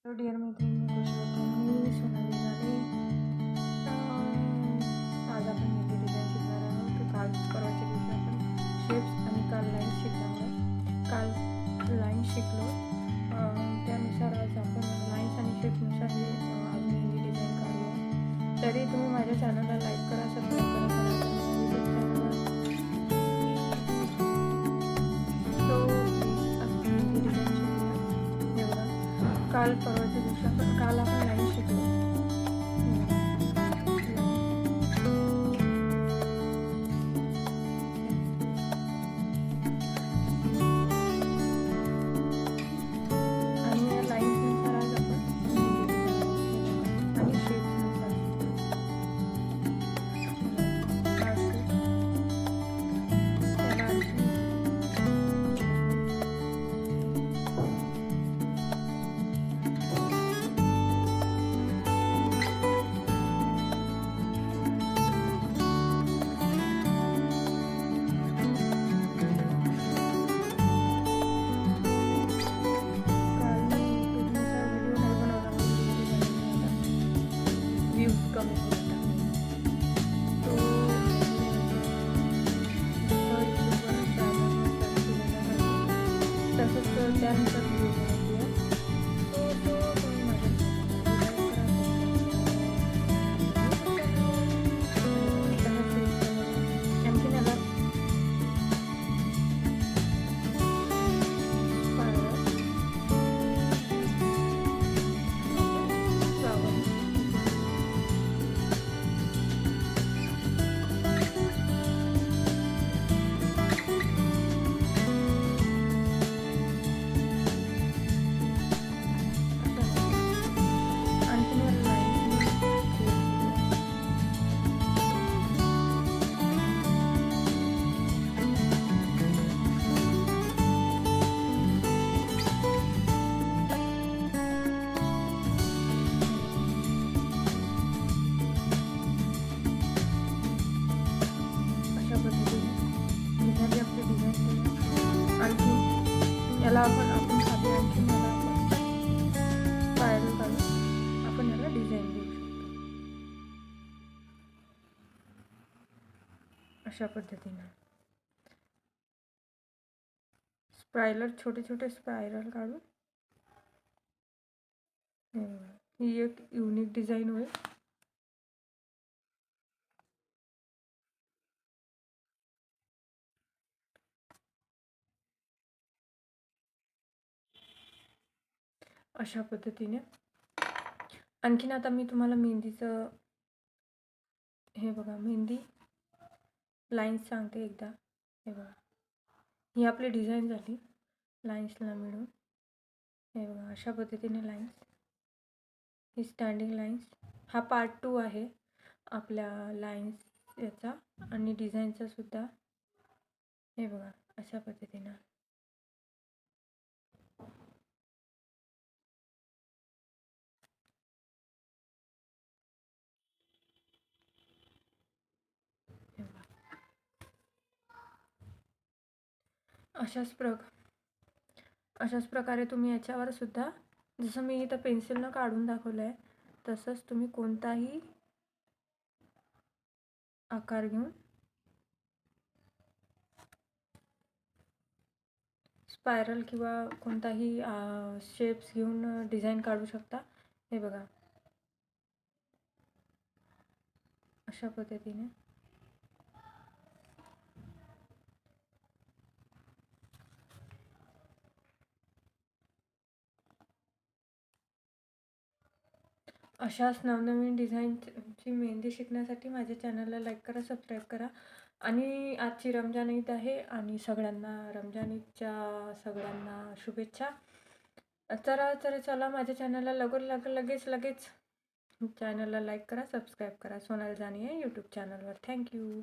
Hello dear मैत्रिणी, कशा आहात तुम्ही? सोनाली झाले. आज आपण मेहंदी डिझाईन शिकणार आहोत. तर काल परवाच्या दिवशी आपण शेप्स आणि काल लाईन्स शिकल्यामुळे काल लाईन्स शिकलो. त्यानुसार आज आपण लाईन्स आणि शेप्सनुसार हे आज मेहंदी डिझाईन काढूया. तरी तुम्ही माझ्या चॅनलला लाईक करा, सबस्क्राईब करा, यूट्यूब चॅनलला. सो आपण मेहंदी डिझाईन शिकूया. एवढं काल परवाच्या दिवशी काल आपण लाईन शिकलो. आणि या लाईन्सनुसार आज आपण आणि शेप्सनुसार व्ह्यूज कमी होता. तो तसंच त्यानंतर व्ह्यूज आणखी याला याला आपण साधे आणखी याला आपण स्पायरल काढून आपण याला डिझाईन देऊ शकतो अशा पद्धतीने. स्पायरल छोटे छोटे स्पायरल काढून ही एक युनिक डिझाईन होईल. अशा पद्धतीने. आणखीन आता मी तुम्हाला मेहंदीचं हे बघा, मेहंदी लाईन्स सांगते एकदा. हे बघा, ही आपली डिझाईन झाली लाईन्सला मिळून. हे बघा, अशा पद्धतीने लाईन्स, ही स्टँडिंग लाईन्स. हा पार्ट 2 आहे आपल्या लाईन्स याचा आणि डिझाईनचा सुद्धा. हे बघा, अशा पद्धतीने. अशाच प्रकारे तुम्ही याच्यावर सुद्धा, जसं मी इथं पेन्सिलनं काढून दाखवलं आहे तसंच तुम्ही कोणताही आकार घेऊन स्पायरल किंवा कोणताही शेप्स घेऊन डिझाईन काढू शकता. हे बघा, अशा पद्धतीने. अशाच नवनवीन डिझाईनची मेहंदी शिकण्यासाठी माझ्या चॅनलला लाईक करा, सबस्क्राईब करा. आणि आजची रमजान ईद आहे आणि सगळ्यांना रमजान ईदच्या सगळ्यांना शुभेच्छा. चला माझ्या चॅनलला लगेच चॅनलला लाईक करा, सबस्क्राईब करा. सोनाली जानी आहे यूट्यूब चॅनलवर. थँक्यू.